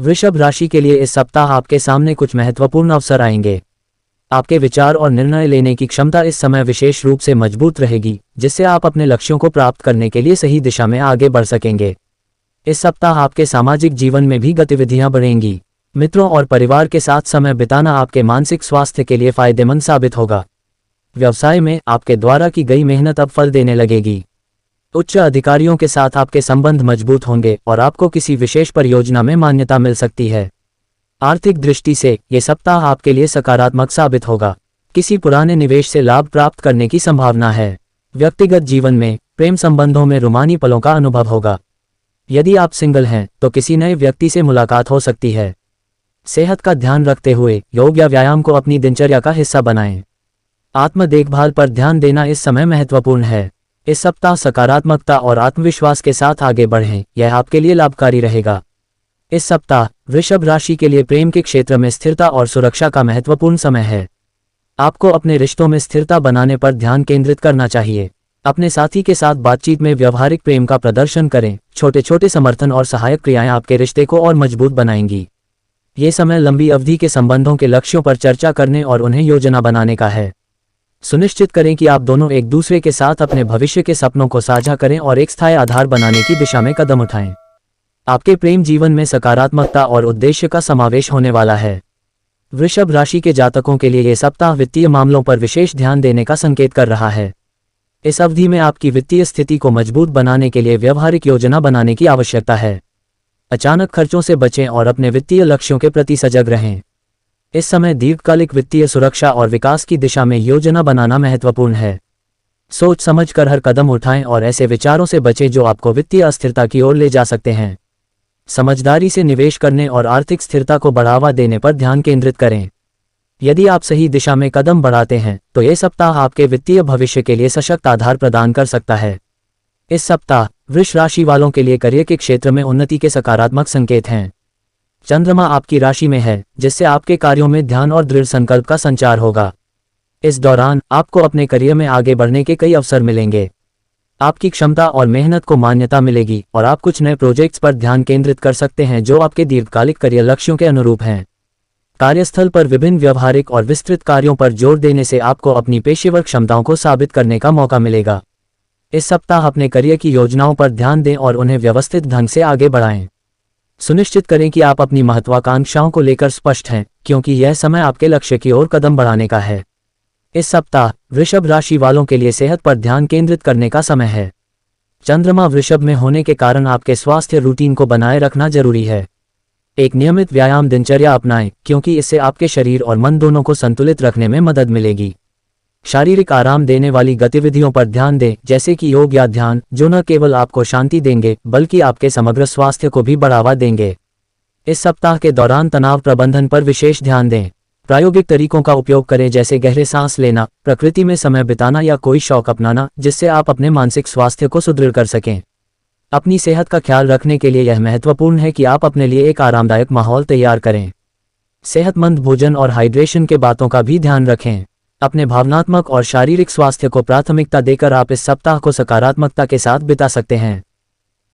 वृषभ राशि के लिए इस सप्ताह आपके सामने कुछ महत्वपूर्ण अवसर आएंगे। आपके विचार और निर्णय लेने की क्षमता इस समय विशेष रूप से मजबूत रहेगी, जिससे आप अपने लक्ष्यों को प्राप्त करने के लिए सही दिशा में आगे बढ़ सकेंगे। इस सप्ताह आपके सामाजिक जीवन में भी गतिविधियां बढ़ेंगी। मित्रों और परिवार के साथ समय बिताना आपके मानसिक स्वास्थ्य के लिए फायदेमंद साबित होगा। व्यवसाय में आपके द्वारा की गई मेहनत अब फल देने लगेगी। उच्च अधिकारियों के साथ आपके संबंध मजबूत होंगे और आपको किसी विशेष परियोजना में मान्यता मिल सकती है। आर्थिक दृष्टि से ये सप्ताह आपके लिए सकारात्मक साबित होगा। किसी पुराने निवेश से लाभ प्राप्त करने की संभावना है। व्यक्तिगत जीवन में प्रेम संबंधों में रोमानी पलों का अनुभव होगा। यदि आप सिंगल हैं तो किसी नए व्यक्ति से मुलाकात हो सकती है। सेहत का ध्यान रखते हुए योग या व्यायाम को अपनी दिनचर्या का हिस्सा बनाएं। आत्म देखभाल पर ध्यान देना इस समय महत्वपूर्ण है। इस सप्ताह सकारात्मकता और आत्मविश्वास के साथ आगे बढ़ें, यह आपके लिए लाभकारी रहेगा। इस सप्ताह वृषभ राशि के लिए प्रेम के क्षेत्र में स्थिरता और सुरक्षा का महत्वपूर्ण समय है। आपको अपने रिश्तों में स्थिरता बनाने पर ध्यान केंद्रित करना चाहिए। अपने साथी के साथ बातचीत में व्यवहारिक प्रेम का प्रदर्शन करें। छोटे छोटे समर्थन और सहायक क्रियाएं आपके रिश्ते को और मजबूत बनाएंगी। ये समय लंबी अवधि के संबंधों के लक्ष्यों पर चर्चा करने और उन्हें योजना बनाने का है। सुनिश्चित करें कि आप दोनों एक दूसरे के साथ अपने भविष्य के सपनों को साझा करें और एक स्थायी आधार बनाने की दिशा में कदम उठाएं। आपके प्रेम जीवन में सकारात्मकता और उद्देश्य का समावेश होने वाला है। वृषभ राशि के जातकों के लिए यह सप्ताह वित्तीय मामलों पर विशेष ध्यान देने का संकेत कर रहा है। इस अवधि में आपकी वित्तीय स्थिति को मजबूत बनाने के लिए व्यवहारिक योजना बनाने की आवश्यकता है। अचानक खर्चों से बचें और अपने वित्तीय लक्ष्यों के प्रति सजग रहें। इस समय दीर्घकालिक वित्तीय सुरक्षा और विकास की दिशा में योजना बनाना महत्वपूर्ण है। सोच समझकर हर कदम उठाएं और ऐसे विचारों से बचें जो आपको वित्तीय अस्थिरता की ओर ले जा सकते हैं। समझदारी से निवेश करने और आर्थिक स्थिरता को बढ़ावा देने पर ध्यान केंद्रित करें। यदि आप सही दिशा में कदम बढ़ाते हैं तो यह सप्ताह आपके वित्तीय भविष्य के लिए सशक्त आधार प्रदान कर सकता है। इस सप्ताह वृष राशि वालों के लिए करियर के क्षेत्र में उन्नति के सकारात्मक संकेत हैं। चंद्रमा आपकी राशि में है, जिससे आपके कार्यों में ध्यान और दृढ़ संकल्प का संचार होगा। इस दौरान आपको अपने करियर में आगे बढ़ने के कई अवसर मिलेंगे। आपकी क्षमता और मेहनत को मान्यता मिलेगी और आप कुछ नए प्रोजेक्ट्स पर ध्यान केंद्रित कर सकते हैं जो आपके दीर्घकालिक करियर लक्ष्यों के अनुरूप हैं। कार्यस्थल पर विभिन्न व्यवहारिक और विस्तृत कार्यों पर जोर देने से आपको अपनी पेशेवर क्षमताओं को साबित करने का मौका मिलेगा। इस सप्ताह अपने करियर की योजनाओं पर ध्यान दें और उन्हें व्यवस्थित ढंग से आगे बढ़ाएं। सुनिश्चित करें कि आप अपनी महत्वाकांक्षाओं को लेकर स्पष्ट हैं, क्योंकि यह समय आपके लक्ष्य की ओर कदम बढ़ाने का है। इस सप्ताह वृषभ राशि वालों के लिए सेहत पर ध्यान केंद्रित करने का समय है। चंद्रमा वृषभ में होने के कारण आपके स्वास्थ्य रूटीन को बनाए रखना जरूरी है। एक नियमित व्यायाम दिनचर्या अपनाएं, क्योंकि इससे आपके शरीर और मन दोनों को संतुलित रखने में मदद मिलेगी। शारीरिक आराम देने वाली गतिविधियों पर ध्यान दें, जैसे कि योग या ध्यान, जो न केवल आपको शांति देंगे बल्कि आपके समग्र स्वास्थ्य को भी बढ़ावा देंगे। इस सप्ताह के दौरान तनाव प्रबंधन पर विशेष ध्यान दें। प्रायोगिक तरीकों का उपयोग करें, जैसे गहरे सांस लेना, प्रकृति में समय बिताना या कोई शौक अपनाना, जिससे आप अपने मानसिक स्वास्थ्य को सुदृढ़ कर सकें। अपनी सेहत का ख्याल रखने के लिए यह महत्वपूर्ण है कि आप अपने लिए एक आरामदायक माहौल तैयार करें। सेहतमंद भोजन और हाइड्रेशन के बातों का भी ध्यान रखें। अपने भावनात्मक और शारीरिक स्वास्थ्य को प्राथमिकता देकर आप इस सप्ताह को सकारात्मकता के साथ बिता सकते हैं।